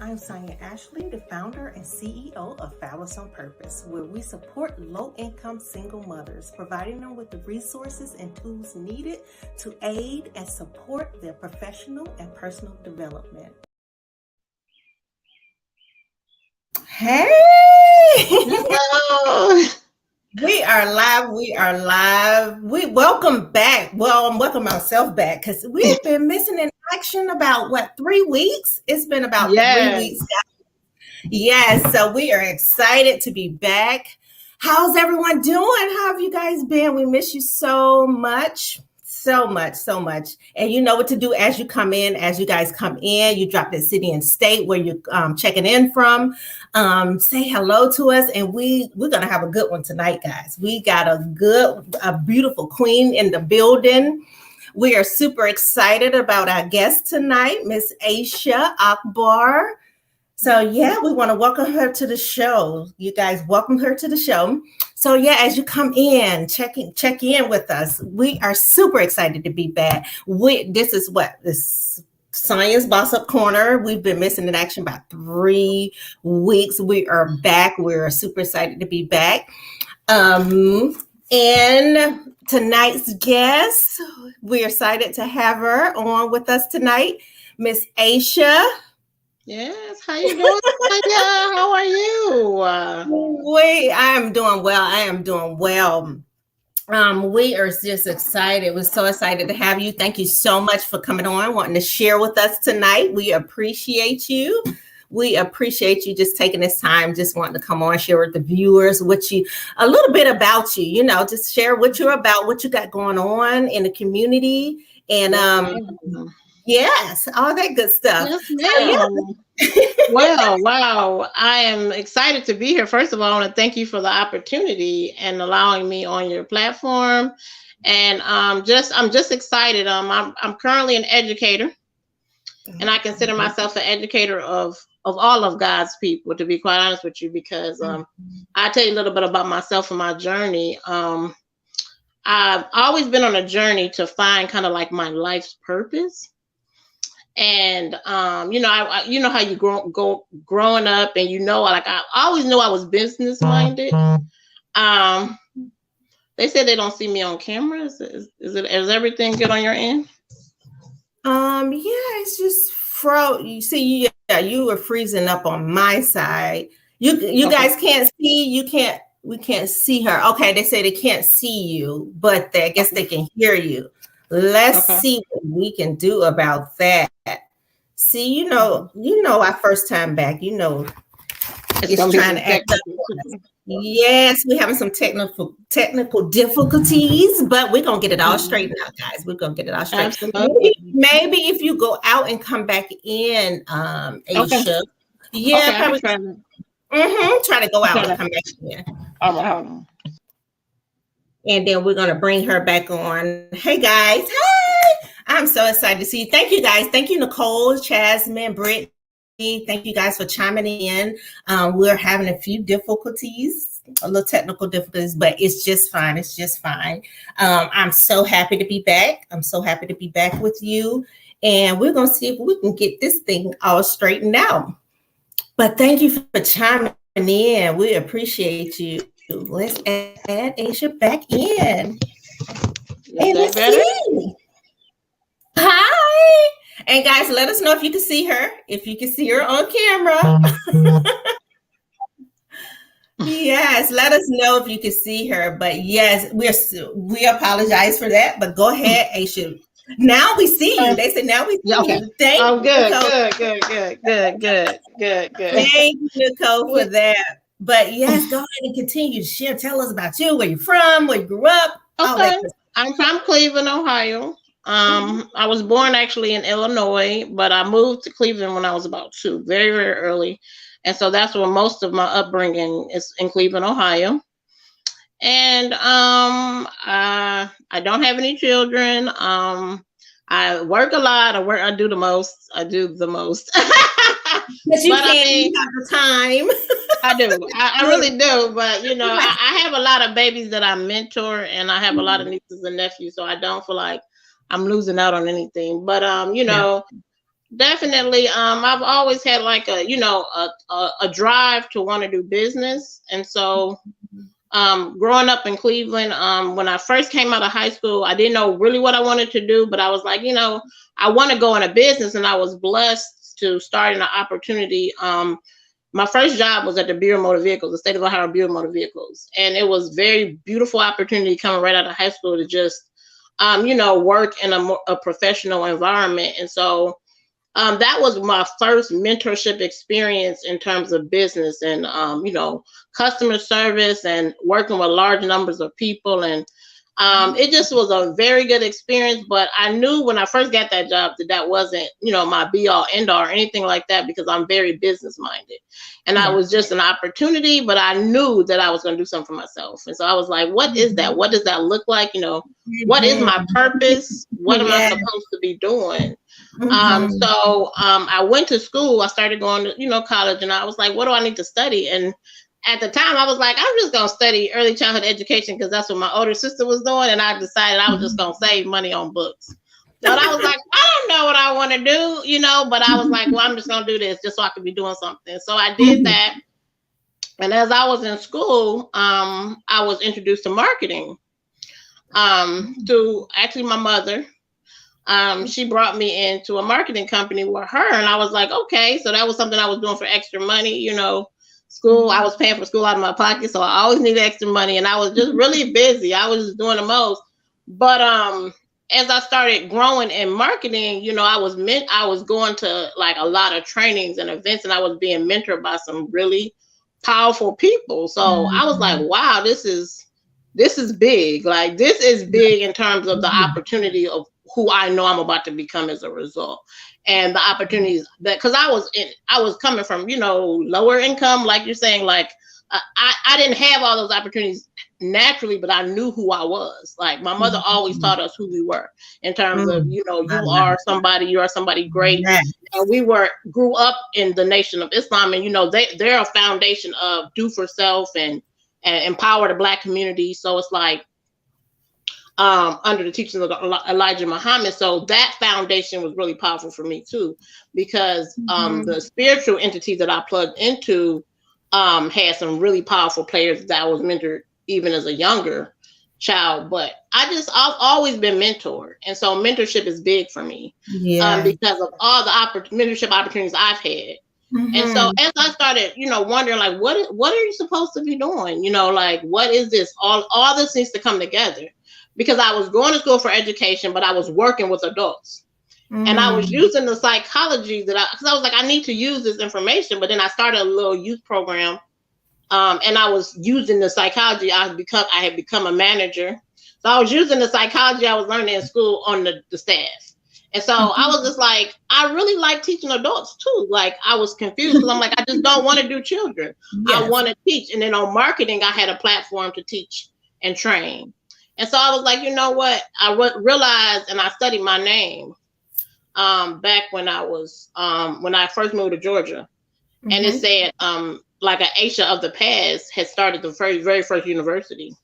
I'm Sonya Ashley, the founder and CEO of Fabulous on Purpose, where we support low-income single mothers, providing them with the resources and tools needed to aid and support their professional and personal development. Hey! Hello. We are live. We welcome back. Well, I'm welcome myself back because we've been missing in action about 3 weeks? It's been about 3 weeks. Yes, so we are excited to be back. How's everyone doing? How have you guys been? We miss you so much. And you know what to do as you come in. As you guys come in, you drop the city and state where you're checking in from. Say hello to us, and we're gonna have a good one tonight, guys. We got a beautiful queen in the building. We are super excited about our guest tonight, Miss Aisha Akbar. So yeah, we want to welcome her to the show. You guys welcome her to the show. So yeah, as you come in, check in with us. We are super excited to be back. This is Science Boss Up Corner. We've been missing in action about 3 weeks. We are back. We're super excited to be back. And tonight's guest, we're excited to have her on with us tonight, Miss Aisha. Yes, how you doing? How are you? I am doing well. We are just excited. We're so excited to have you. Thank you so much for coming on, wanting to share with us tonight. We appreciate you. We appreciate you just taking this time, just wanting to come on, share with the viewers a little bit about you, just share what you're about, what you got going on in the community. And yes, all that good stuff. Yes, Well, wow. I am excited to be here. First of all, I want to thank you for the opportunity and allowing me on your platform. And I'm just excited. I'm currently an educator, and I consider myself an educator of all of God's people, to be quite honest with you, because I'll tell you a little bit about myself and my journey. I've always been on a journey to find kind of like my life's purpose. And I how you growing up, and I always knew I was business minded. They said they don't see me on camera. Is everything good on your end? Yeah, it's just you see, you were freezing up on my side. You guys can't see. We can't see her. Okay, they say they can't see you, but I guess they can hear you. Let's see what we can do about that. See, you know, our first time back, it's trying to act up. Yes, we're having some technical difficulties, but we're gonna get it all straightened out, guys. We're gonna get it all straight. Maybe if you go out and come back in, Aisha. Yeah, probably try to go out and come back in. Hold on. And then we're going to bring her back on. Hey, guys. Hey. I'm so excited to see you. Thank you, guys. Thank you, Nicole, Jasmine, Brittany. Thank you guys for chiming in. We're having a few difficulties, a little technical difficulties, but it's just fine. I'm so happy to be back. I'm so happy to be back with you. And we're going to see if we can get this thing all straightened out. But thank you for chiming in. We appreciate you. Let's add Aisha back in. Hey, let's see. Hi. And guys, let us know if you can see her. If you can see her on camera. Yes, let us know if you can see her. But yes, we apologize for that. But go ahead, Aisha. Now we see you. They said now we see you. Thank you. Good. Thank you, Nicole, for that. But yes, go ahead and continue to share. Tell us about you, where you're from, where you grew up. Okay. I'm from Cleveland, Ohio. I was born actually in Illinois, but I moved to Cleveland when I was about 2, very, very early. And so that's where most of my upbringing is, in Cleveland, Ohio. And I don't have any children. I work a lot. I do the most. But you can't have the time. I do. I really do. But, I have a lot of babies that I mentor, and I have a lot of nieces and nephews. So I don't feel like I'm losing out on anything. But, Definitely. I've always had like a drive to want to do business. And so growing up in Cleveland, when I first came out of high school, I didn't know really what I wanted to do, but I was like, I want to go in a business, and I was blessed to start in an opportunity. My first job was at the Bureau of Motor Vehicles, the State of Ohio Bureau of Motor Vehicles, and it was very beautiful opportunity coming right out of high school to just, work in a professional environment. And so that was my first mentorship experience in terms of business and, customer service and working with large numbers of people. And it just was a very good experience. But I knew when I first got that job that wasn't, my be all end all or anything like that, because I'm very business minded. And I was just an opportunity, but I knew that I was going to do something for myself. And so I was like, what is that? What does that look like? What is my purpose? What am I supposed to be doing? So I went to school. I started going to, college, and I was like, what do I need to study? And at the time I was like, I'm just going to study early childhood education because that's what my older sister was doing. And I decided I was just going to save money on books. But I was like, I don't know what I want to do, but I was like, well, I'm just going to do this just so I could be doing something. So I did that. And as I was in school, I was introduced to marketing through actually my mother. She brought me into a marketing company with her, and I was like, okay, so that was something I was doing for extra money, school. I was paying for school out of my pocket, so I always needed extra money, and I was just really busy. I was just doing the most. But as I started growing in marketing, I was going to like a lot of trainings and events, and I was being mentored by some really powerful people. So I was like, wow, this is big. Like, this is big in terms of the opportunity of who I know I'm about to become as a result, and the opportunities that, because I was coming from, lower income, like you're saying, like I didn't have all those opportunities naturally, but I knew who I was. Like, my mother always taught us who we were in terms of, you are somebody great. And we grew up in the Nation of Islam, and they're a foundation of do for self and empower the Black community. So it's like, under the teachings of Elijah Muhammad. So that foundation was really powerful for me too, because the spiritual entity that I plugged into had some really powerful players that I was mentored even as a younger child. But I've always been mentored. And so mentorship is big for me because of all the mentorship opportunities I've had. And so as I started, wondering, like, what are you supposed to be doing? Like, what is this? All this needs to come together. Because I was going to school for education, but I was working with adults. And I was using the psychology because I was like, I need to use this information. But then I started a little youth program, and I was using the psychology. I had become a manager. So I was using the psychology I was learning in school on the staff. And so I was just like, I really like teaching adults too. Like, I was confused because I'm like, I just don't want to do children. Yes. I want to teach. And then on marketing, I had a platform to teach and train. And so I was like, you know what? I realized, and I studied my name back when I first moved to Georgia. And it said, like, an Asia of the past had started the very first university.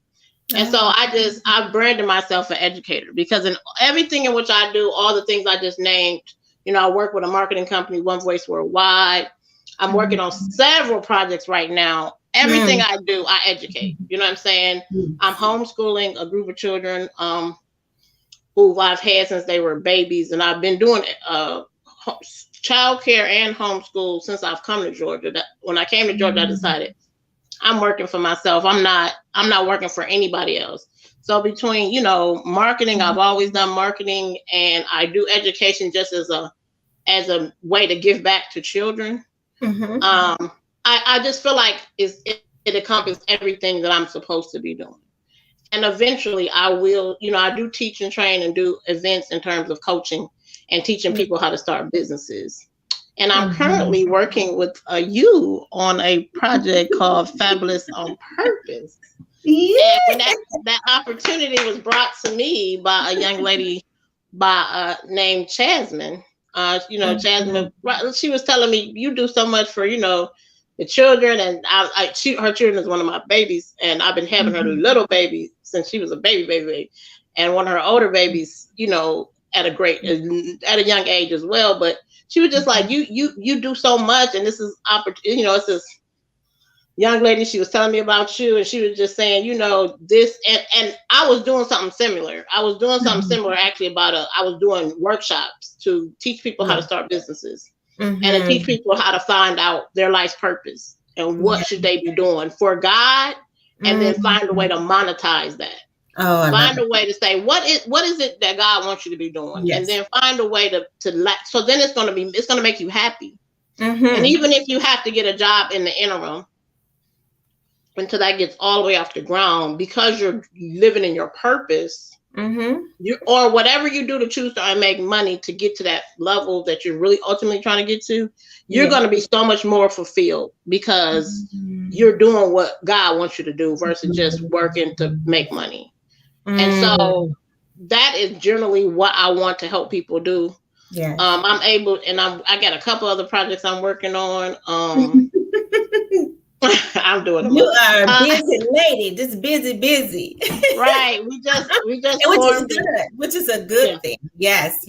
And so I branded myself an educator, because in everything in which I do, all the things I just named, I work with a marketing company, One Voice Worldwide. I'm working on several projects right now. Everything I do, I educate. You know what I'm saying? I'm homeschooling a group of children who I've had since they were babies. And I've been doing childcare and homeschool since I've come to Georgia. When I came to Georgia, I decided I'm working for myself. I'm not working for anybody else. So between, marketing, I've always done marketing, and I do education just as a way to give back to children. I just feel like it encompasses everything that I'm supposed to be doing. And eventually I will, I do teach and train and do events in terms of coaching and teaching people how to start businesses. And I'm currently working with you on a project called Fabulous on Purpose. Yeah. And when that opportunity was brought to me by a young lady named Jasmine. Jasmine, she was telling me, you do so much for, the children, and her children is one of my babies, and I've been having her little baby since she was a baby, and one of her older babies, at a young age as well. But she was just like, you do so much, and this is opportunity. You know, it's this young lady, she was telling me about you, and she was just saying, you know, this, and I was doing something similar. I was doing something similar actually I was doing workshops to teach people how to start businesses and to teach people how to find out their life's purpose and what should they be doing for God, and then find a way to monetize that. Find a way to say what is it that God wants you to be doing, and then find a way to so then it's going to make you happy. And even if you have to get a job in the interim until that gets all the way off the ground, because you're living in your purpose, you, or whatever you do to choose to make money to get to that level that you're really ultimately trying to get to, you're going to be so much more fulfilled because you're doing what God wants you to do versus just working to make money. And so that is generally what I want to help people do. Yeah. I'm able, and I got a couple other projects I'm working on. I'm doing them. You are a busy lady, just busy. Right. We just which is a good thing. Yes.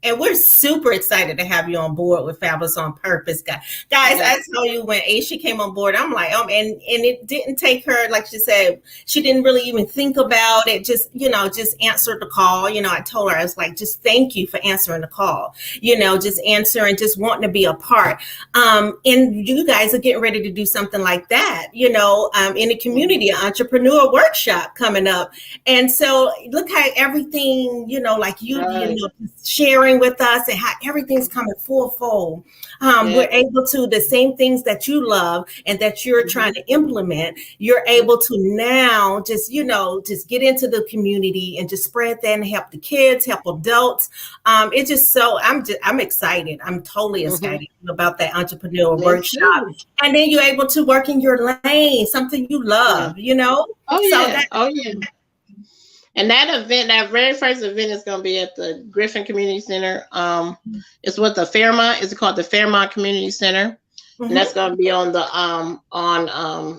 And we're super excited to have you on board with Fabulous on Purpose, guys. I tell you, when Aisha came on board, I'm like, and it didn't take her, like she said, she didn't really even think about it. Just, just answered the call. I told her, I was like, just thank you for answering the call. Just answering, just wanting to be a part. And you guys are getting ready to do something like that, in the community, an entrepreneur workshop coming up. And so look how everything, like you sharing with us and how everything's coming fourfold. We're able to, the same things that you love and that you're trying to implement, you're able to now just, just get into the community and just spread that and help the kids, help adults. It's just so, I'm excited. I'm totally excited about that entrepreneur workshop. And then you're able to work in your lane, something you love, And that event, that very first event, is going to be at the Griffin Community Center. It's what the Fairmont, it's called the Fairmont Community Center. And that's going to be on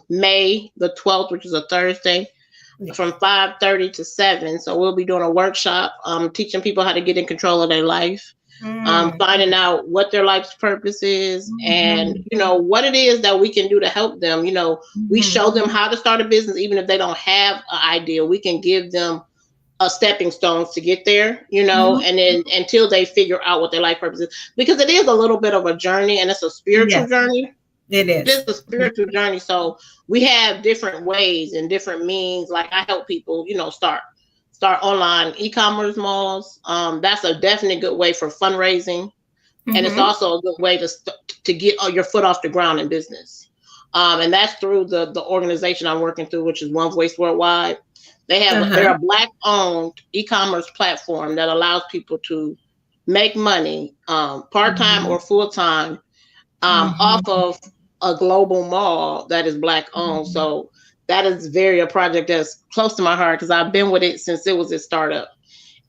May the 12th, which is a Thursday, from 5:30 to 7. So we'll be doing a workshop, teaching people how to get in control of their life. Finding out what their life's purpose is, and what it is that we can do to help them. We show them how to start a business, even if they don't have an idea. We can give them a stepping stones to get there, and then until they figure out what their life purpose is, because it is a little bit of a journey, and it's a spiritual journey. It is just a spiritual journey. So we have different ways and different means. Like I help people, start online e-commerce malls. That's a definite good way for fundraising. And it's also a good way to get your foot off the ground in business. And that's through the organization I'm working through, which is One Voice Worldwide. They're a Black-owned e-commerce platform that allows people to make money part-time or full-time off of a global mall that is Black-owned. So that is a project that's close to my heart, because I've been with it since it was a startup,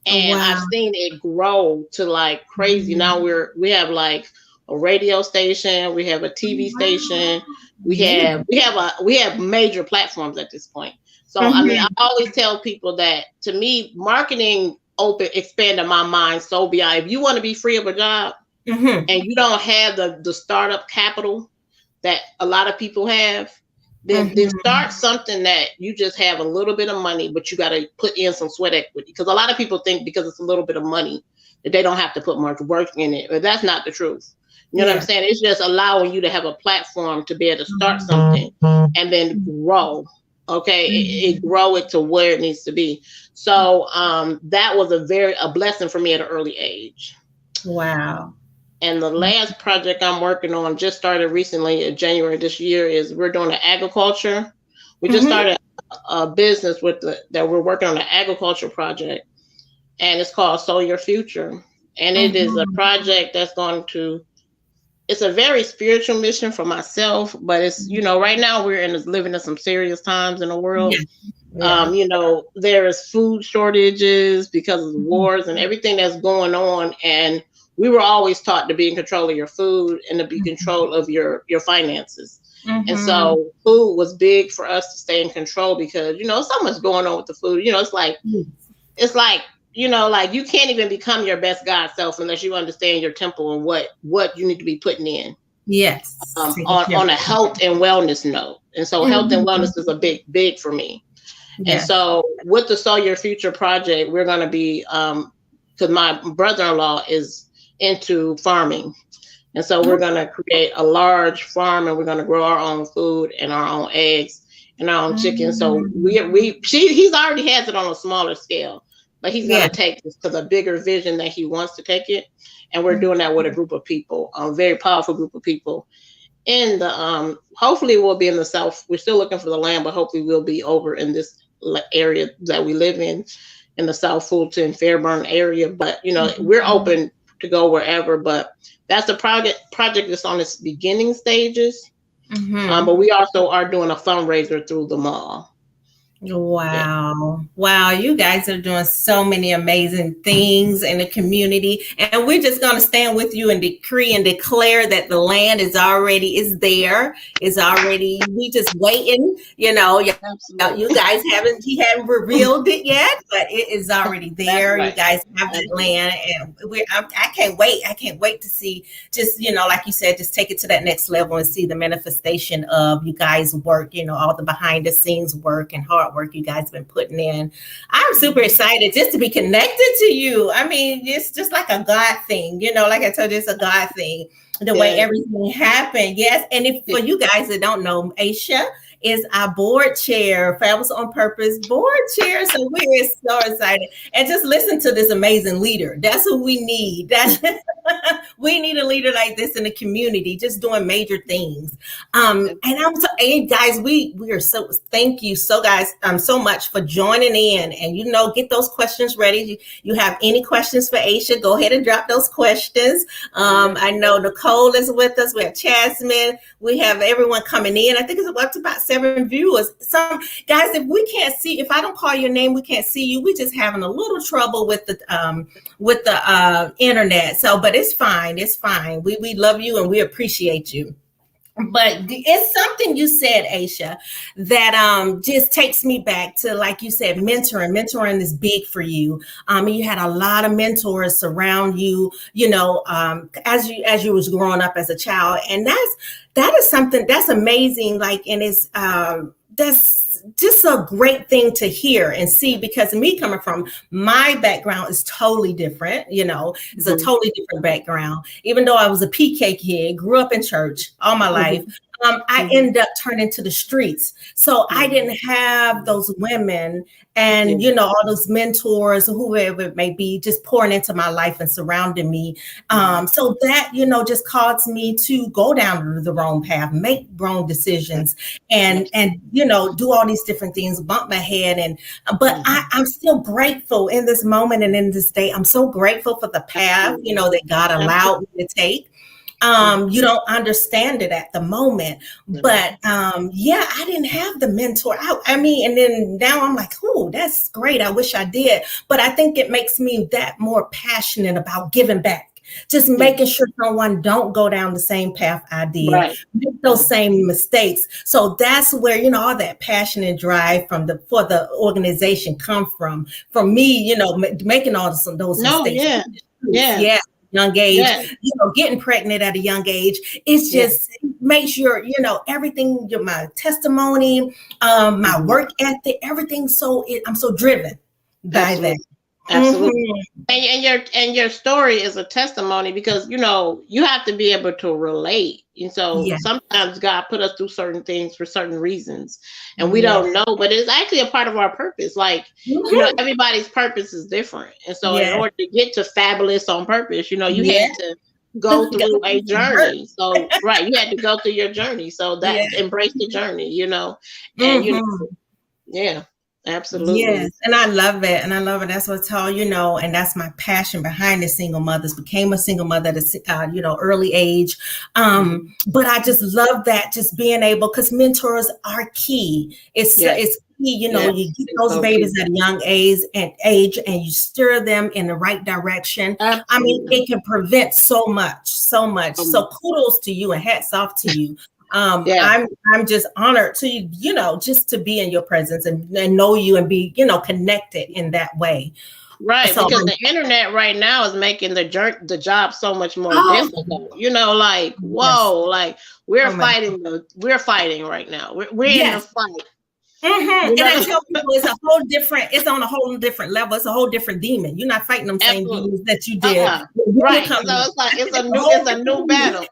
and I've seen it grow to like crazy. Now we have like a radio station, we have a TV station, we have major platforms at this point. So I mean, I always tell people that, to me, marketing expanded my mind so beyond. If you want to be free of a job and you don't have the startup capital that a lot of people have, then start something that you just have a little bit of money, but you got to put in some sweat equity. Because a lot of people think because it's a little bit of money that they don't have to put much work in it, but that's not the truth. You know what I'm saying? It's just allowing you to have a platform to be able to start something and then grow. Okay, it grow it to where it needs to be. So that was a blessing for me at an early age. Wow. And the last project I'm working on, just started recently in January this year, is we're doing agriculture. We just started a business that we're working on, an agriculture project, and it's called Sow Your Future. And it is a project that's it's a very spiritual mission for myself, but it's, right now we're living in some serious times in the world. There is food shortages because of the wars and everything that's going on. And we were always taught to be in control of your food and to be in control of your finances. And so food was big for us to stay in control, because, so much going on with the food. It's like like you can't even become your best God self unless you understand your temple and what you need to be putting in. Yes. On a health and wellness note. And so health and wellness is a big for me. And so with the Sow Your Future project, we're going to be, because my brother-in-law is into farming. And so we're going to create a large farm, and we're going to grow our own food and our own eggs and our own chicken. So he's already has it on a smaller scale, but he's going to take this to the bigger vision that he wants to take it. And we're doing that with a group of people, a very powerful group of people. In the hopefully we'll be in the South. We're still looking for the land, but hopefully we'll be over in this area that we live in the South Fulton, Fairburn area. But we're open to go wherever. But that's a project that's on its beginning stages. But we also are doing a fundraiser through the mall. Wow. Wow. You guys are doing so many amazing things in the community. And we're just going to stand with you and decree and declare that the land is there. Is already, we just waiting, you guys he haven't revealed it yet, but it is already there. Right. You guys have that land, and I can't wait. I can't wait to see, just, like you said, just take it to that next level and see the manifestation of you guys' work, all the behind the scenes work and hard work you guys have been putting in. I'm super excited just to be connected to you. I mean, it's just like a God thing, like I told you, it's a God thing, the way everything happened. Yes. And if for you guys that don't know, Aisha is our board chair, Fabulous on Purpose board chair. So we're so excited. And just listen to this amazing leader. That's what we need. We need a leader like this in the community, just doing major things. And guys, we are so, thank you so much for joining in, and get those questions ready. You have any questions for Aisha, go ahead and drop those questions. I know Nicole is with us. We have Jasmine. We have everyone coming in. I think it's up to about 7 viewers. Some guys, if I don't call your name, we can't see you. We're just having a little trouble with the internet. So, but it's fine. It's fine. We love you and we appreciate you. But it's something you said, Aisha, that just takes me back to, like you said, mentoring. Mentoring is big for you. You had a lot of mentors surround you, as you was growing up as a child, and that is something that's amazing. Like, and it's that's just a great thing to hear and see, because me coming from my background is totally different. It's a totally different background. Even though I was a PK kid, grew up in church all my life, I ended up turning to the streets. So I didn't have those women and, all those mentors, whoever it may be, just pouring into my life and surrounding me. So that, just caused me to go down the wrong path, make wrong decisions, and do all these different things, bump my head. But I'm still grateful in this moment and in this day. I'm so grateful for the path, that God allowed me to take. You don't understand it at the moment, but I didn't have the mentor. I mean, and then now I'm like, oh, that's great. I wish I did. But I think it makes me that more passionate about giving back. Just making sure someone don't go down the same path I did, make those same mistakes. So that's where, all that passion and drive for the organization come from me, making all those mistakes. Yeah. Young age, getting pregnant at a young age. It's just makes your, everything, my testimony, my work ethic, everything. So I'm so driven by that. Absolutely. And your story is a testimony, because you have to be able to relate. And so sometimes God put us through certain things for certain reasons, and we don't know, but it's actually a part of our purpose. Like, everybody's purpose is different. And so in order to get to Fabulous on Purpose, you had to go through a journey. So, you had to go through your journey. So that embrace the journey, and absolutely. Yes. And I love it. That's what's all, and that's my passion behind the single mothers. Became a single mother at a, early age. But I just love that, just being able, because mentors are key. It's key, you get those babies at a young age and you steer them in the right direction. Absolutely. I mean, it can prevent so much. So kudos to you and hats off to you. I'm just honored to, just to be in your presence and know you and be, connected in that way. Right, So, because the internet right now is making the job so much more oh, difficult. You know, like yes. whoa, like Oh my, we're fighting right now. We're in the yes. fight. Mm-hmm. You And I know, tell people it's on a whole different level. It's a whole different demon. You're not fighting them same absolutely. demons that you did when you were Right. So coming up. it's like It's a whole it's a new different demon. battle.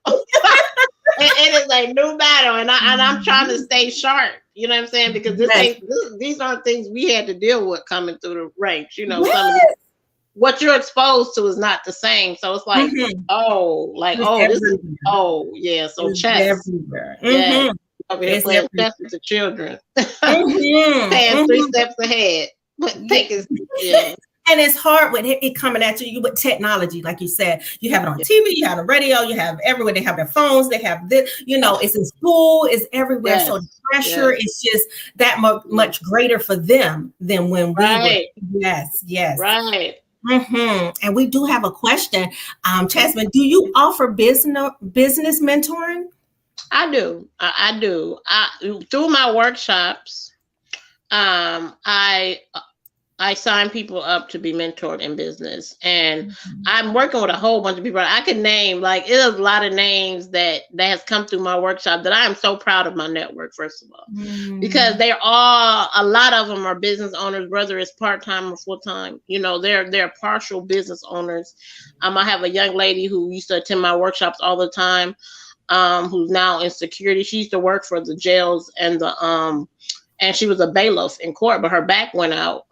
It is a new battle, and I'm trying to stay sharp. You know what I'm saying? Because Yes. these aren't things we had to deal with coming through the ranks. You know, some of these Yes. what you're exposed to is not the same. So it's like, Mm-hmm. It's this is everywhere. yeah. So It's chess, everywhere. yeah. Mm-hmm. Over here It's playing everywhere. chess with the children, Mm-hmm. paying three Mm-hmm. steps ahead, but Yeah. thinking, yeah, And it's hard with it coming at you with technology, like you said. You have it on yeah, TV, you have the radio, you have everywhere. They have their phones, they have this. It's in school, it's everywhere. So the yes, pressure yes, is just that much greater for them than when we were. right, Yes, yes. right. And we do have a question, Chasman. Do you offer business mentoring? I do, I do. Through my workshops, I sign people up to be mentored in business, and I'm working with a whole bunch of people. I can name there's a lot of names that has come through my workshop that I am so proud of my network. First of all, because a lot of them are business owners, whether it's part time or full time. You know, they're partial business owners. I have a young lady who used to attend my workshops all the time, who's now in security. She used to work for the jails and she was a bailiff in court, but her back went out.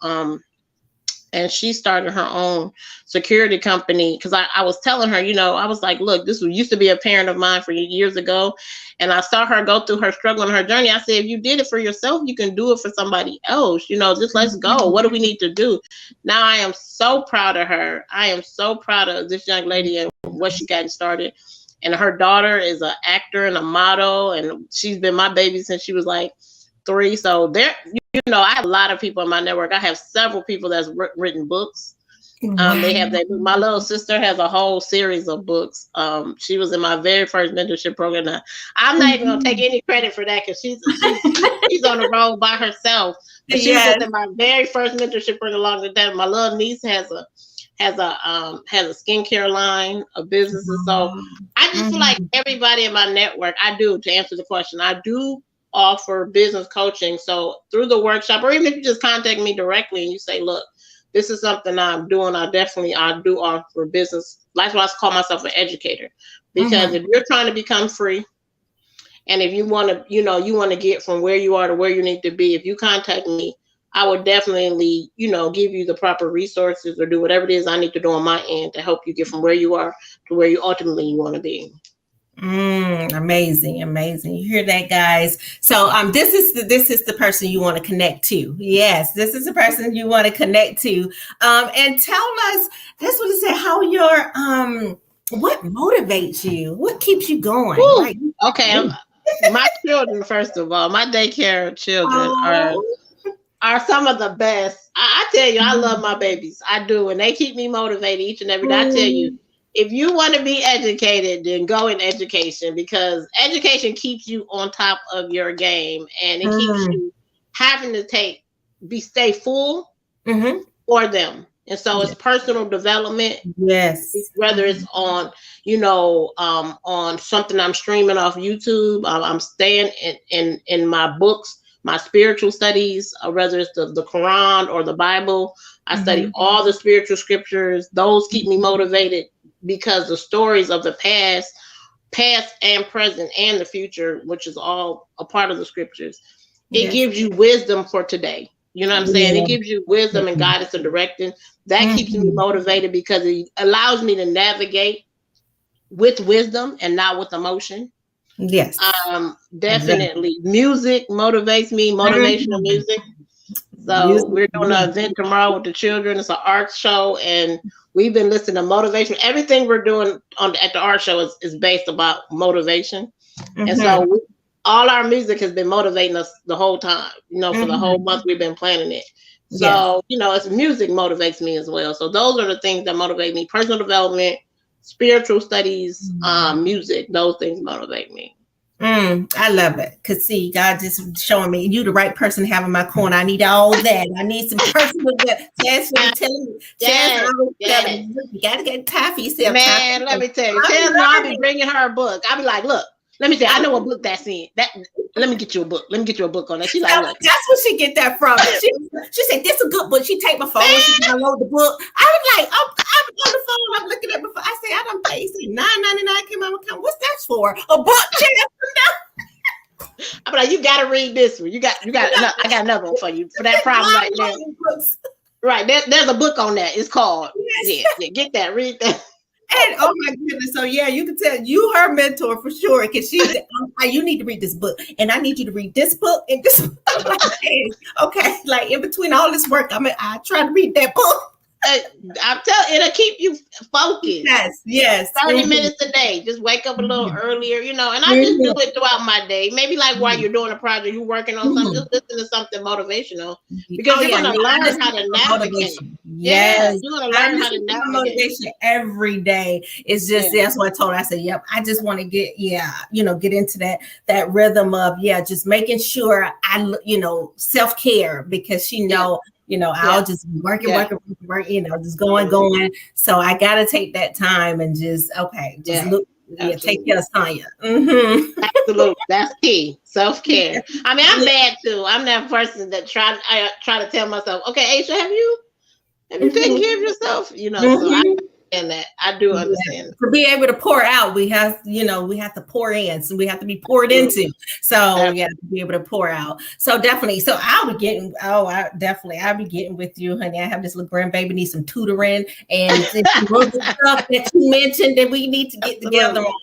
And she started her own security company because I was telling her, I was like, look, this used to be a parent of mine for years ago. And I saw her go through her struggle and her journey. I said, if you did it for yourself, you can do it for somebody else. Just let's go. What do we need to do? Now I am so proud of her. I am so proud of this young lady and what she got started. And her daughter is an actor and a model. And she's been my baby since she was like 3. So I have a lot of people in my network. I have several people that's written books. They have my little sister has a whole series of books. She was in my very first mentorship program. Now, I'm not even gonna take any credit for that because she's on the road by herself. But she was in my very first mentorship program along with that. My little niece has a skincare line of businesses. So I just feel like everybody in my network, to answer the question, I do offer business coaching. So through the workshop, or even if you just contact me directly and you say, look, this is something I'm doing, I do offer business. That's why I call myself an educator, because if you're trying to become free, and if you want to, you want to get from where you are to where you need to be, if you contact me, I would definitely, give you the proper resources or do whatever it is I need to do on my end to help you get from where you are to where you ultimately want to be. Amazing. You hear that, guys? So this is the person you want to connect to. Yes, this is the person you want to connect to. And tell us, this was say how your what motivates you? What keeps you going? Like, okay, my children, first of all, my daycare children are some of the best. I tell you, I love my babies. I do, and they keep me motivated each and every day. I tell you, if you want to be educated, then go in education, because education keeps you on top of your game, and it keeps you having to stay full for them. And so it's personal development. Yes. Whether it's on, on something I'm streaming off YouTube, I'm staying in my books, my spiritual studies, whether it's the Quran or the Bible. I study all the spiritual scriptures. Those keep me motivated, because the stories of the past and present and the future, which is all a part of the scriptures, it gives you wisdom for today. You know what I'm saying? It gives you wisdom and guidance and direction. That keeps me motivated, because it allows me to navigate with wisdom and not with emotion. Yes. Definitely. Music motivates me, motivational music. So we're doing an event tomorrow with the children. It's an art show, and we've been listening to motivation. Everything we're doing at the art show is based about motivation. And so all our music has been motivating us the whole time, for the whole month we've been planning it. So, it's music motivates me as well. So those are the things that motivate me: personal development, spiritual studies, music. Those things motivate me. I love it. Cause see, God just showing me you the right person to have in my corner. I need all that. I need some personal. Chance was telling me. Chance Yes, always telling yes. me, look, you gotta get time for yourself. Time for Man, let yourself. me tell you. I'm Tell me I'll be learning. bringing her a book. I'll be like, look, let me tell you, I know a book that's in that. Let me get you a book. Let me get you a book on that. She's So like, look, that's where she get that from. She said, "This is a good book." She take my phone and she man, download the book. I was like, I'm on the phone. I'm looking at my phone. I say, I don't pay. $9.99 came out of my account. What's that for? A book, Chance? I'm like, you gotta read this one. You got. No, I got another one for you for that problem right there. Right, there's a book on that. It's called Yes. yeah. Get that, read that. And oh my goodness, so yeah, you can tell you her mentor for sure because she's you need to read this book, and I need you to read this book and this. Book. I'm like, okay, like in between all this work, I try to read that book. I'm telling it'll keep you focused. Yes. 30 minutes a day. Just wake up a little earlier, and I just do it throughout my day. Maybe like while you're doing a project, you're working on something, just listen to something motivational because you're gonna learn how to navigate. Yes, you're gonna learn how to navigate. Motivation every day. It's just that's what I told her. I said, "Yep, I just want to get get into that rhythm of just making sure I self-care because she know." I'll just be working, just going. So I got to take that time and just look, take care of Sonya. Absolutely, that's key. Self-care. I mean, I'm bad too. I'm that person that try to tell myself, okay, Aisha, have you taken care of yourself? So I understand that. I do understand. To be able to pour out, we have to pour in. So we have to be poured into. So to be able to pour out. So definitely. So I'll be getting with you, honey. I have this little grandbaby needs some tutoring and stuff that you mentioned that we need to get together on.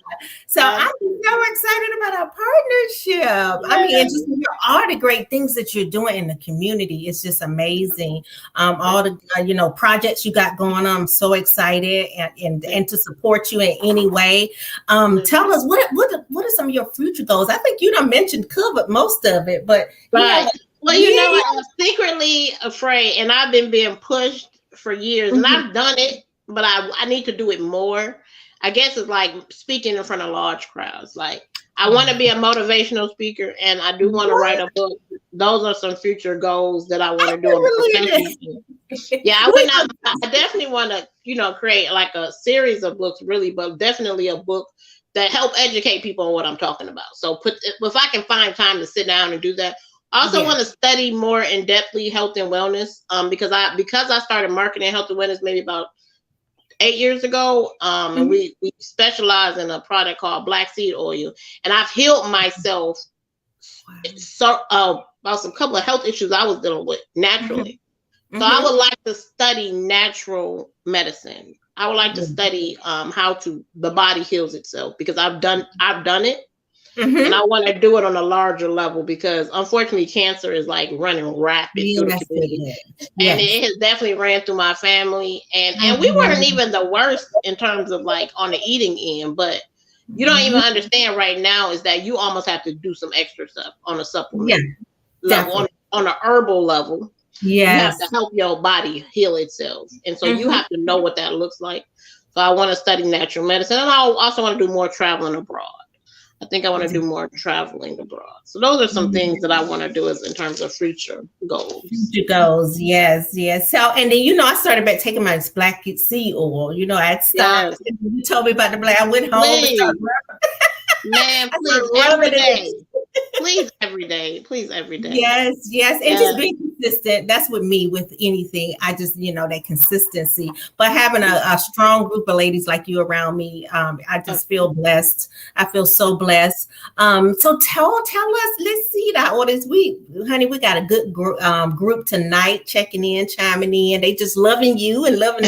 So I'm so excited about our partnership. I mean, and just all the great things that you're doing in the community. It's just amazing. All the projects you got going on. I'm so excited and to support you in any way. Tell us what are some of your future goals? I think you done covered most of it, but right. I'm secretly afraid, and I've been being pushed for years, and I've done it, but I need to do it more. I guess it's like speaking in front of large crowds. Like I want to be a motivational speaker, and I do want to write a book. Those are some future goals that I want to do. I definitely want to, create like a series of books, really, but definitely a book that help educate people on what I'm talking about. So if I can find time to sit down and do that. I also want to study more in depthly health and wellness, because I started marketing health and wellness maybe about 8 years ago, and we specialize in a product called black seed oil, and I've healed myself about some couple of health issues I was dealing with naturally. So I would like to study natural medicine. I would like to study how the body heals itself, because I've done it. And I want to do it on a larger level, because unfortunately cancer is like running rapid through the community. And it has definitely ran through my family, and we weren't even the worst in terms of like on the eating end, but you don't even understand right now is that you almost have to do some extra stuff on a supplement level, on an herbal level. You have to help your body heal itself, and so you have to know what that looks like. So I want to study natural medicine, and I also want to do more traveling abroad. I think I want to do more traveling abroad. So those are some things that I want to do in terms of future goals. Future goals, yes. So, and then, I started back taking my black seed oil. I stopped. Yes. You told me about the black. I went home and started man, please, every day. Please every day. Yes. And just being consistent. That's with me with anything. I just, that consistency. But having a strong group of ladies like you around me, I just feel blessed. I feel so blessed. So tell us, let's see that audience. Honey, we got a good group tonight checking in, chiming in. They just loving you and loving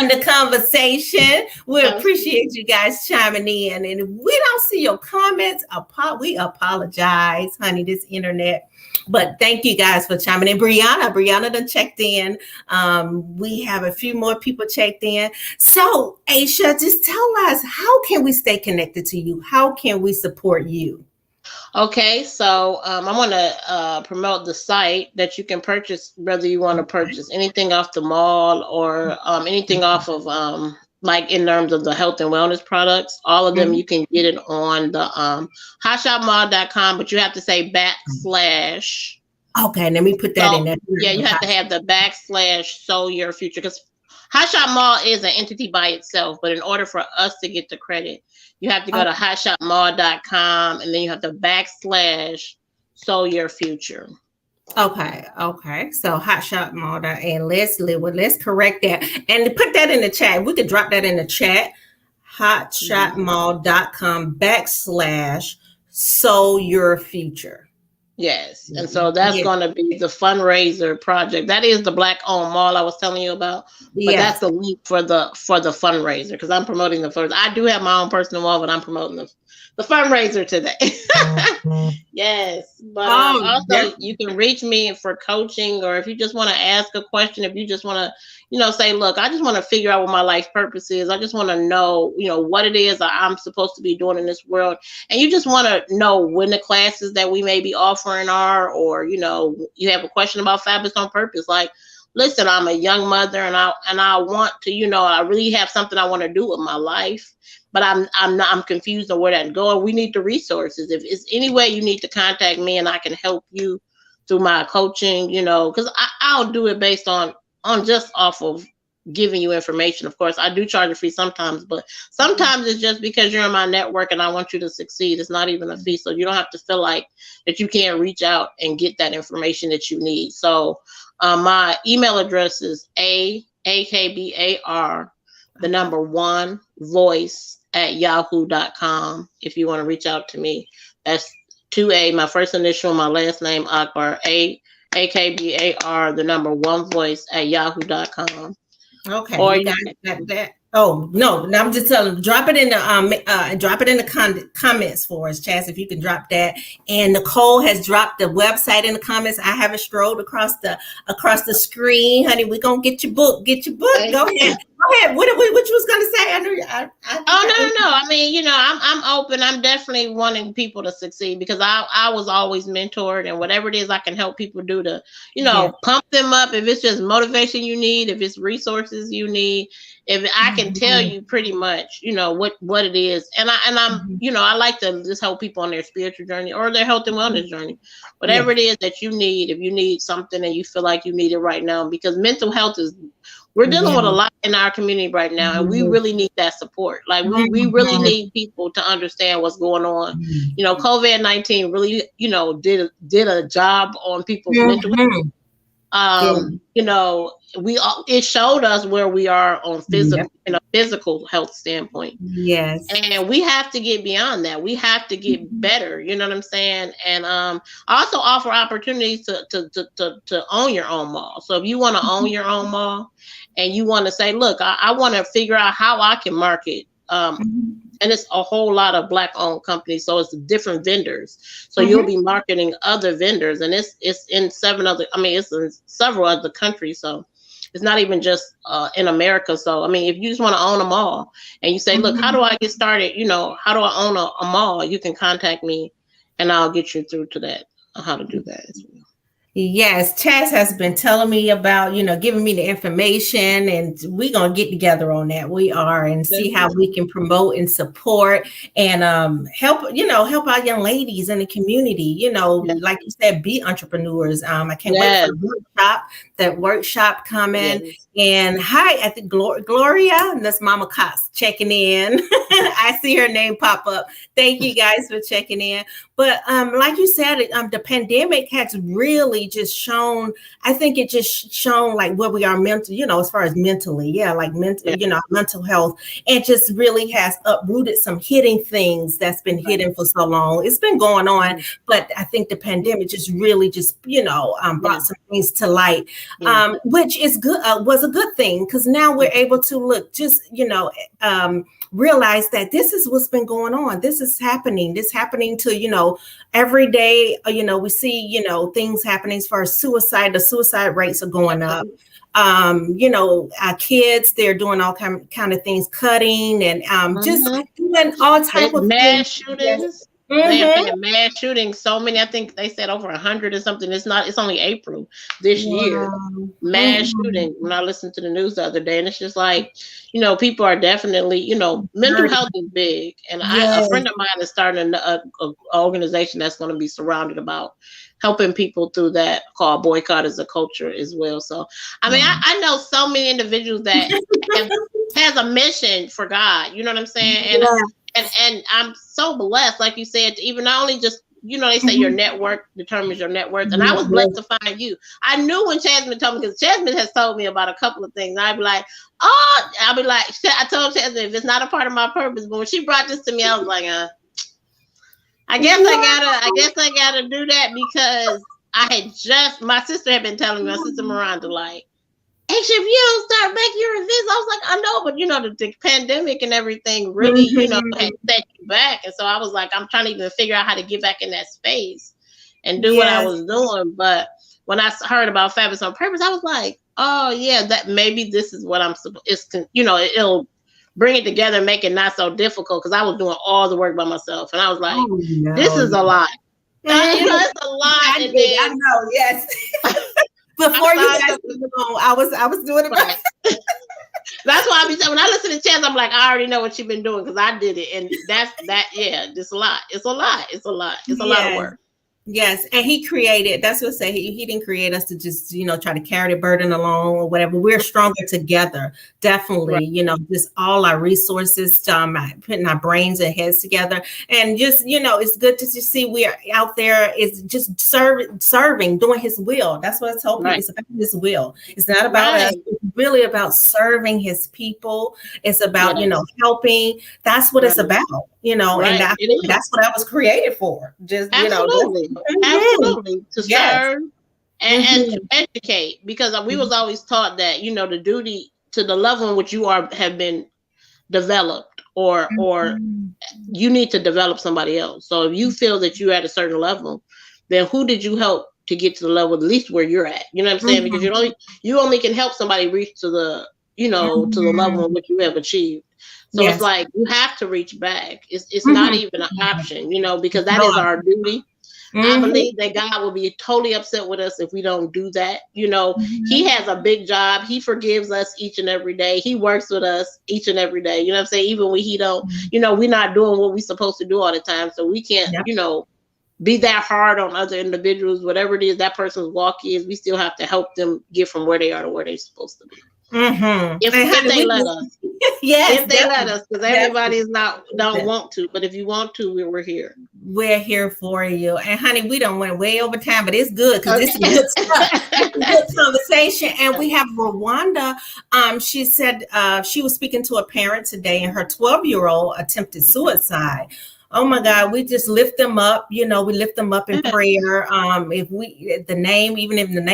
the conversation. We appreciate you guys chiming in. And if we don't see your comments, we apologize, honey, this internet. But thank you guys for chiming in. Brianna done checked in. We have a few more people checked in. So, Aisha, just tell us, how can we stay connected to you? How can we support you? Okay, so I want to promote the site that you can purchase, whether you want to purchase anything off the mall or anything off of like in terms of the health and wellness products, all of them, Mhm. you can get it on the hotshopmall.com, but you have to say backslash. Okay, let me put that in So there. yeah, you have to have the backslash so your future, because Hot Shop Mall is an entity by itself, but in order for us to get the credit, you have to go to hotshopmall.com and then you have to backslash so your future. Okay. So hot shot model, and let's correct that and put that in the chat. We could drop that in the chat. Hotshotmall.com backslash so your future. Yes. And so that's Yeah. going to be the fundraiser project. That is the Black owned mall I was telling you about, but that's Yes. the link for the fundraiser, because I'm promoting the first. I do have my own personal mall, but I'm promoting the fundraiser today. Yes, but Oh, also definitely. you can reach me for coaching, or if you just want to ask a question, if you just want to, say, look, I just want to figure out what my life purpose is. I just want to know, what it is that I'm supposed to be doing in this world, and you just want to know when the classes that we may be offering are, or you have a question about Fabulous on Purpose, like. Listen, I'm a young mother, and I want to, I really have something I want to do with my life, but I'm confused on where that go. We need the resources. If it's any way you need to contact me and I can help you through my coaching, because I'll do it based on just off of giving you information. Of course, I do charge a fee sometimes, but sometimes it's just because you're in my network and I want you to succeed. It's not even a fee, so you don't have to feel like that you can't reach out and get that information that you need. So my email address is akbar the number one voice at yahoo.com. If you want to reach out to me, that's 2A, my first initial, my last name, Akbar, akbar the number one voice at yahoo.com. Okay, Or you got that. Oh no, I'm just telling them, drop it in the comments for us, Chaz, if you can drop that. And Nicole has dropped the website in the comments. I haven't strolled across the screen, honey. We're gonna get your book. Get your book. Go ahead. Go ahead. What you was gonna say? I know no. I mean, I'm open. I'm definitely wanting people to succeed, because I was always mentored, and whatever it is I can help people do to, Yeah. pump them up. If it's just motivation you need, if it's resources you need, if I can tell you pretty much, what it is. And I'm, I like to just help people on their spiritual journey or their health and wellness journey. Whatever Yeah. it is that you need, if you need something and you feel like you need it right now, because mental health is, we're dealing with a lot in our community right now, and we really need that support. Like we really need people to understand what's going on. COVID-19 really, did a job on people's mental health. It showed us where we are on physical health standpoint. Yes. And we have to get beyond that. We have to get better. You know what I'm saying? And also offer opportunities to own your own mall. So if you want to own your own mall and you want to say, look, I want to figure out how I can market. And it's a whole lot of Black owned companies. So it's different vendors. So you'll be marketing other vendors, and it's in it's in several other countries. So it's not even just in America. So, if you just want to own a mall and you say, look, how do I get started? How do I own a mall? You can contact me and I'll get you through to that, how to do that as well. Yes, Chaz has been telling me about, giving me the information, and we're going to get together on that. We are, and see how we can promote and support and help our young ladies in the community, like you said, be entrepreneurs. I can't wait for that workshop coming. Yes. And hi, I think Gloria, and that's Mama Cox checking in. I see her name pop up. Thank you guys for checking in. But like you said, the pandemic has really just shown, I think it just shown like where we are mentally, as far as mentally, mental health, and just really has uprooted some hidden things that's been hidden for so long. It's been going on, but I think the pandemic just really brought some things to light, which is good, was a good thing, because now we're able to look, realize that this is what's been going on. This is happening. This happening to, every day, we see, things happening as far as suicide. The suicide rates are going up. Our kids, they're doing all kind of things, cutting and just doing all type of mass things. shootings. They have had mass shootings. So many. I think they said over 100 or something. It's only April this year. Mass shooting. When I listened to the news the other day, and it's just like, people are definitely, mental health is big. And a friend of mine is starting a organization that's going to be surrounded about helping people through that, called Boycott as a Culture as well. So, I mean, I know so many individuals that has a mission for God. You know what I'm saying? And I'm so blessed, like you said, even not only just, they say your network determines your net worth. And I was blessed to find you. I knew when Jasmine told me, because Jasmine has told me about a couple of things. I'd be like, I told Jasmine, if it's not a part of my purpose, but when she brought this to me, I was like, I guess I gotta do that, because my sister had been telling me, my sister Miranda, like, hey, if you don't start back your events, I was like, I know, but the pandemic and everything really, had set you back. And so I was like, I'm trying to even figure out how to get back in that space and do what I was doing. But when I heard about Fabulous on Purpose, I was like, oh yeah, that maybe this is what I'm supposed. It'll bring it together and make it not so difficult, because I was doing all the work by myself, and I was like, this is a lot. It's a lot. I know, yes. Before you guys I was doing it. Right. That's why when I listen to Chance, I'm like, I already know what you've been doing, because I did it, and it's a lot. It's a lot. It's a lot of work. Yes, and he created. That's what I say. He didn't create us to just try to carry the burden along or whatever. We're stronger together. Definitely, right. Just all our resources, putting our brains and heads together, and just it's good to just see we are out there. It's just serving, doing His will. That's what I told people. Right. It's about His will. It's not about us. It's really about serving His people. It's about helping. That's what it's about. And that's what I was created for. Just absolutely to serve and to educate, because we was always taught that the duty to the level in which you have been developed, or you need to develop somebody else. So if you feel that you're at a certain level, then who did you help to get to the level at least where you're at? You know what I'm saying? Because you only can help somebody reach to the to the level in which you have achieved. So it's like you have to reach back. It's not even an option, because that is our duty. I believe that God will be totally upset with us if we don't do that. He has a big job. He forgives us each and every day. He works with us each and every day. You know what I'm saying? Even when he don't, we're not doing what we're supposed to do all the time. So we can't, be that hard on other individuals. Whatever it is that person's walk is, we still have to help them get from where they are to where they're supposed to be. If they let us. Yes, if they let us, because everybody is don't want to, but if you want to, we're here. We're here for you. And honey, we done went way over time, but it's good, because this is good stuff. It's a good conversation. And we have Rwanda. She said she was speaking to a parent today, and her 12-year-old attempted suicide. Oh my God, we just lift them up. We lift them up in prayer. If the name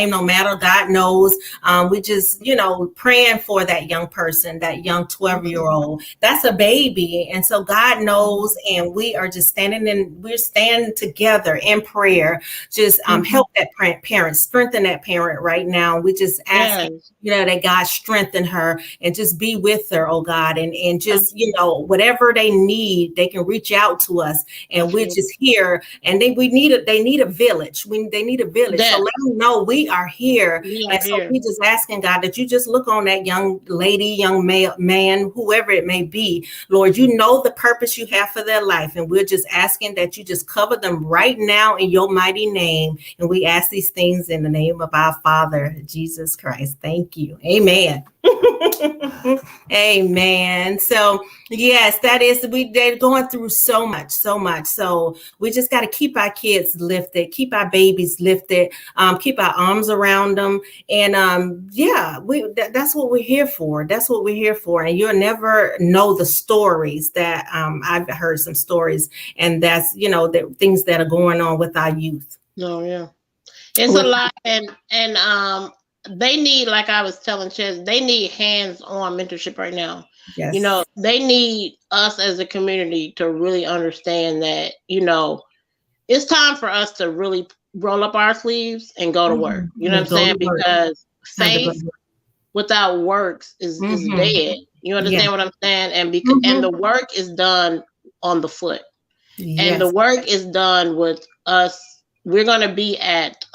don't matter, God knows. We just, praying for that young person, that young 12-year-old. That's a baby. And so God knows, and we are just we're standing together in prayer. Just help that parent, strengthen that parent right now. We just ask, that God strengthen her and just be with her, oh God, and just, whatever they need, they can reach out to us, and we're just here. And they need a village. They need a village. So let them know we are here. So we just asking God that you just look on that young lady, young man, whoever it may be. Lord, you know the purpose you have for their life, and we're just asking that you just cover them right now in your mighty name. And we ask these things in the name of our Father, Jesus Christ. Thank you. Amen. Amen. So yes, they're going through so much. So we just got to keep our kids lifted, keep our babies lifted, keep our arms around them. And that's what we're here for. That's what we're here for. And you'll never know the stories that I've heard some stories, and that's, the things that are going on with our youth. Oh yeah. It's a lot. And they need, like I was telling Ches, they need hands-on mentorship right now. Yes. They need us as a community to really understand that, it's time for us to really roll up our sleeves and go to work. You know what I'm saying? Because faith without works is dead. You understand what I'm saying? And and the work is done on the foot. And the work is done with us. We're going to be at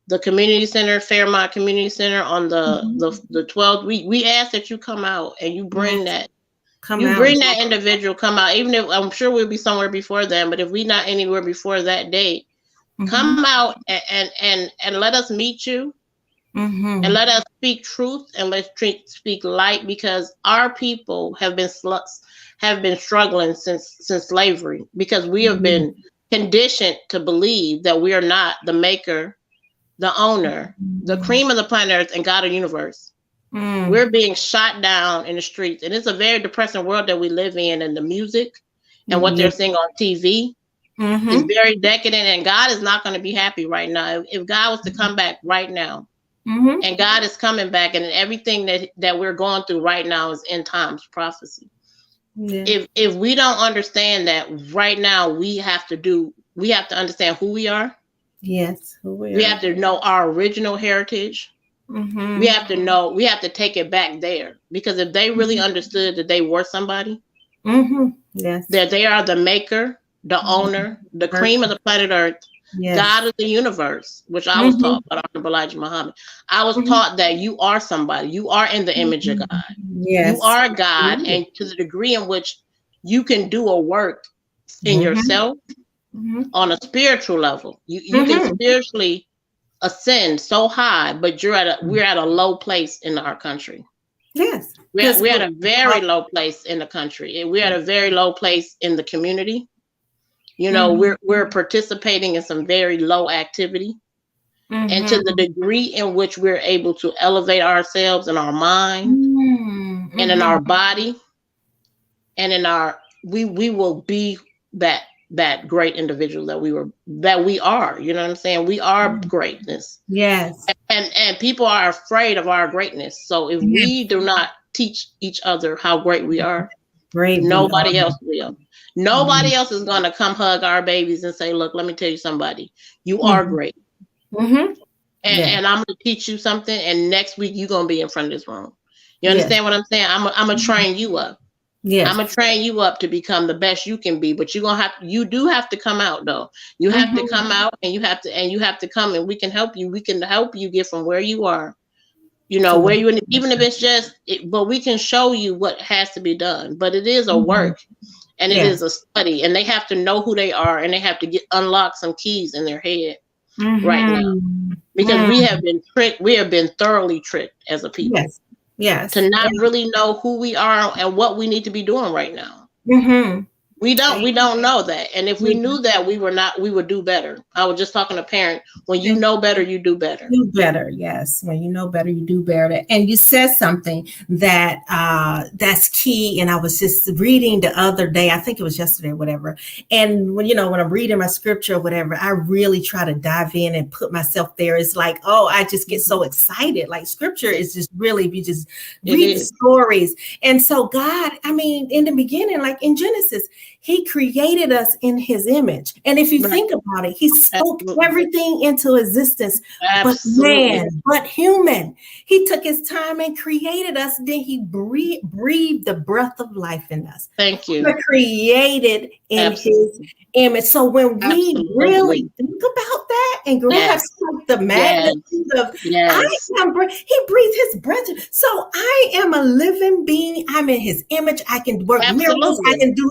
the community center, Fairmont Community Center, on the 12th. We ask that you come out and you bring that. Bring that individual, come out. Even if I'm sure we'll be somewhere before then, but if we're not anywhere before that date, come out and let us meet you. And let us speak truth and let's speak light, because our people have been struggling since slavery, because we have been conditioned to believe that we are not the maker, the owner, the cream of the planet Earth, and God of the universe. We're being shot down in the streets, and it's a very depressing world that we live in. And the music and what they're seeing on TV is very decadent, and God is not going to be happy right now. If God was to come back right now, and God is coming back, and everything that we're going through right now is end times prophecy. If we don't understand that right now, we have to understand who we are. Yes, who we are. We have to know our original heritage. We have to take it back there, because if they really understood that they were somebody, that they are the maker, the owner, the cream of the planet Earth, God of the universe, which I was taught by Dr. Elijah Muhammad. I was taught that you are somebody. You are in the image of God. You are God, and to the degree in which you can do a work in yourself on a spiritual level, you can spiritually ascend so high, but we're at a low place in our country. Yes, we're at a very low place in the country. We're at a very low place in the community. We're participating in some very low activity, and to the degree in which we're able to elevate ourselves in our mind and in our body and in our we will be that great individual that we are. You know what I'm saying? We are greatness. Yes. And people are afraid of our greatness. So if we do not teach each other how great we are, nobody else will. Nobody else is going to come hug our babies and say, look, let me tell you somebody, you are great. And I'm going to teach you something. And next week, you're going to be in front of this room. You understand what I'm saying? I'm going to train you up. I'm going to train you up to become the best you can be, but you do have to come out though. You have to come out, and you have to come, and we can help you. We can help you get from where you are, where you, even if it's just, but we can show you what has to be done, but it is a work. And it is a study, and they have to know who they are, and they have to unlock some keys in their head right now, because we have been tricked. We have been thoroughly tricked as a people. Yes. To not really know who we are and what we need to be doing right now. We don't know that. And if we knew that, we would do better. I was just talking to a parent. When you know better, you do better. Do better, yes. When you know better, you do better. And you said something that that's key. And I was just reading the other day, I think it was yesterday or whatever. And when I'm reading my scripture or whatever, I really try to dive in and put myself there. It's like, I just get so excited. Like scripture is just really, you just read the stories. And so God, in the beginning, like in Genesis, he created us in his image. And if you think about it, he spoke everything into existence, but human. He took his time and created us. Then he breathed the breath of life in us. Thank you. We're created in his image. So when we really think about that and grasp the magnitude of, he breathed his breath. So I am a living being. I'm in his image. I can work miracles. I can do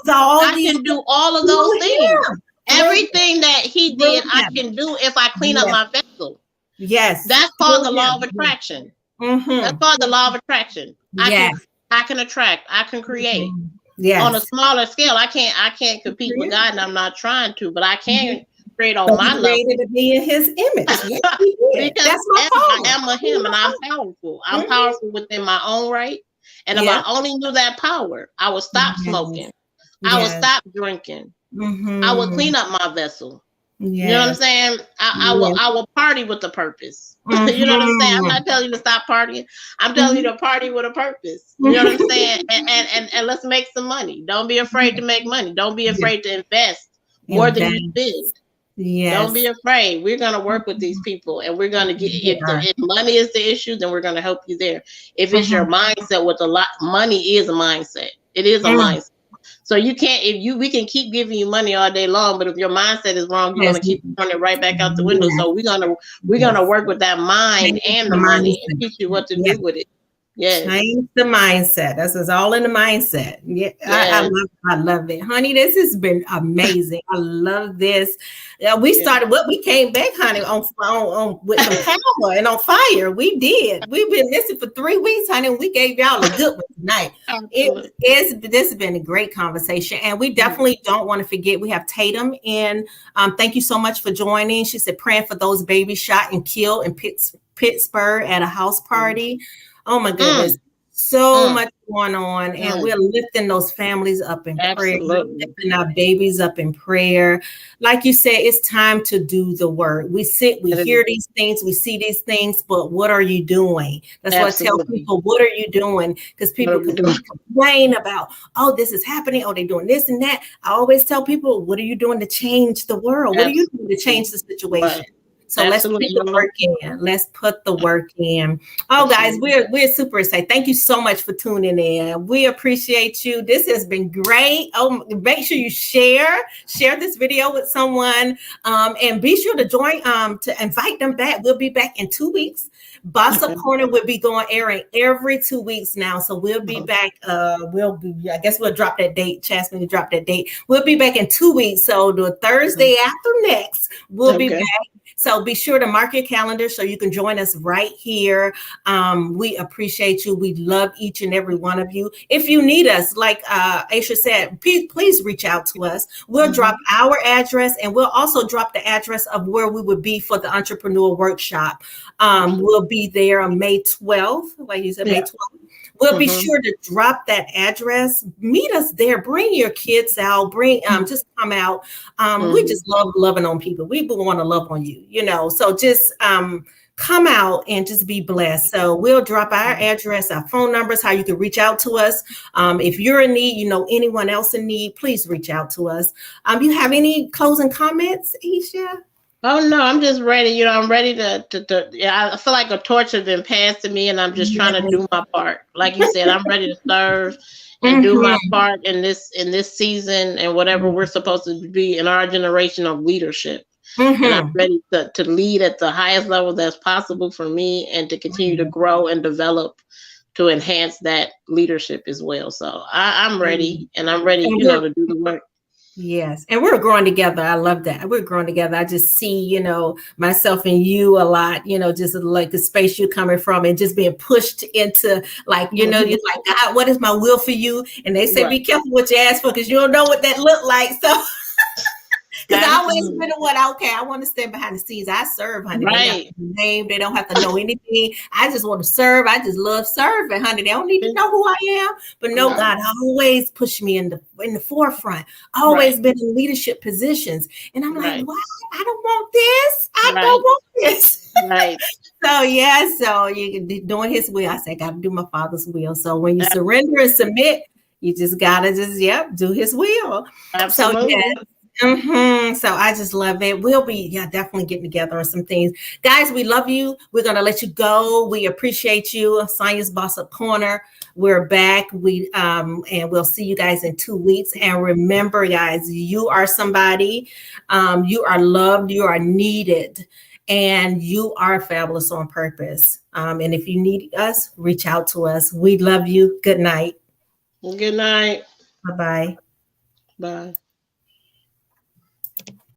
all of those things. Everything that he did, I can do if I clean up my vessel. Yes. That's called the law of attraction. That's called the law of attraction. I can attract. I can create. On a smaller scale. I can't compete with God, and I'm not trying to, but I can create on my level. Created to be in his image. Because that's my I am a him, and I'm powerful. I'm powerful within my own right. And if I only knew that power, I would stop smoking. I would stop drinking. I would clean up my vessel. You know what I'm saying? I will party with a purpose. You know what I'm saying? I'm not telling you to stop partying. I'm telling you to party with a purpose. You know what I'm saying? And let's make some money. Don't be afraid to make money. Don't be afraid to invest more than you spend. Don't be afraid. We're going to work with these people, and we're going to get, if money is the issue, then we're going to help you there. If it's your mindset with a lot, money is a mindset. It is a mindset. So you can't, we can keep giving you money all day long, but if your mindset is wrong, you're Yes. gonna keep throwing it right back out the window. Yes. So we're gonna work with that mind and the money and teach you what to do with it. Yes. Change the mindset. That's all in the mindset. Yeah, Yes. I love it, honey. This has been amazing. I love this. We started we came back, honey, on with some power and on fire. We did. We've been missing for 3 weeks, honey. And we gave y'all a good one tonight. This has been a great conversation, and we definitely don't want to forget. We have Tatum in. Thank you so much for joining. She said praying for those babies shot and killed in Pittsburgh at a house party. Oh my goodness. So much going on, and we're lifting those families up in prayer, lifting our babies up in prayer. Like you said, it's time to do the work. We hear these things, we see these things, but what are you doing? That's what I tell people. What are you doing? Because people complain about, oh, this is happening. Oh, they're doing this and that. I always tell people, what are you doing to change the world? What are you doing to change the situation? So let's put the work in. Let's put the work in. Oh, guys, we're super excited. Thank you so much for tuning in. We appreciate you. This has been great. Oh, make sure you share this video with someone, and be sure to join. To invite them back. We'll be back in 2 weeks. Boss Up Corner will be airing every 2 weeks now. So we'll be back. I guess we'll drop that date. Jasmine, drop that date. We'll be back in 2 weeks. So the Thursday after next, we'll be back. So be sure to mark your calendar so you can join us right here. We appreciate you. We love each and every one of you. If you need us, like Aisha said, please reach out to us. We'll drop our address, and we'll also drop the address of where we would be for the entrepreneur workshop. We'll be there on May 12th, like you said, May 12th. We'll be sure to drop that address. Meet us there. Bring your kids out. Just come out. We just love loving on people. We want to love on you, So just come out and just be blessed. So we'll drop our address, our phone numbers, how you can reach out to us. If you're in need, anyone else in need, please reach out to us. You have any closing comments, Aisha? Oh no, I'm just ready. I'm ready to I feel like a torch has been passed to me, and I'm just trying to do my part. Like you said, I'm ready to serve and do my part in this season and whatever we're supposed to be in our generation of leadership. And I'm ready to lead at the highest level that's possible for me, and to continue to grow and develop to enhance that leadership as well. So I'm ready, and I'm ready, to do the work. Yes. And we're growing together. I love that. We're growing together. I just see, myself and you a lot, just like the space you're coming from, and just being pushed into you're like, God, what is my will for you? And they say, be careful what you ask for, because you don't know what that look like. So because I always been the one, I want to stand behind the scenes. I serve, honey. Right. They don't have to know anything. I just want to serve. I just love serving, honey. They don't need to know who I am. But no, God always pushed me in the forefront. Always been in leadership positions. And I'm like, wow, I don't want this. I don't want this. Right. So you're doing his will. I said, I got to do my Father's will. So when you surrender and submit, you just got to do his will. Absolutely. So, So I just love it. We'll be definitely getting together on some things. Guys, we love you. We're going to let you go. We appreciate you. Sonya's Boss Up Corner. We're back. And we'll see you guys in 2 weeks. And remember, guys, you are somebody. You are loved. You are needed. And you are fabulous on purpose. And if you need us, reach out to us. We love you. Good night. Good night. Bye-bye. Bye.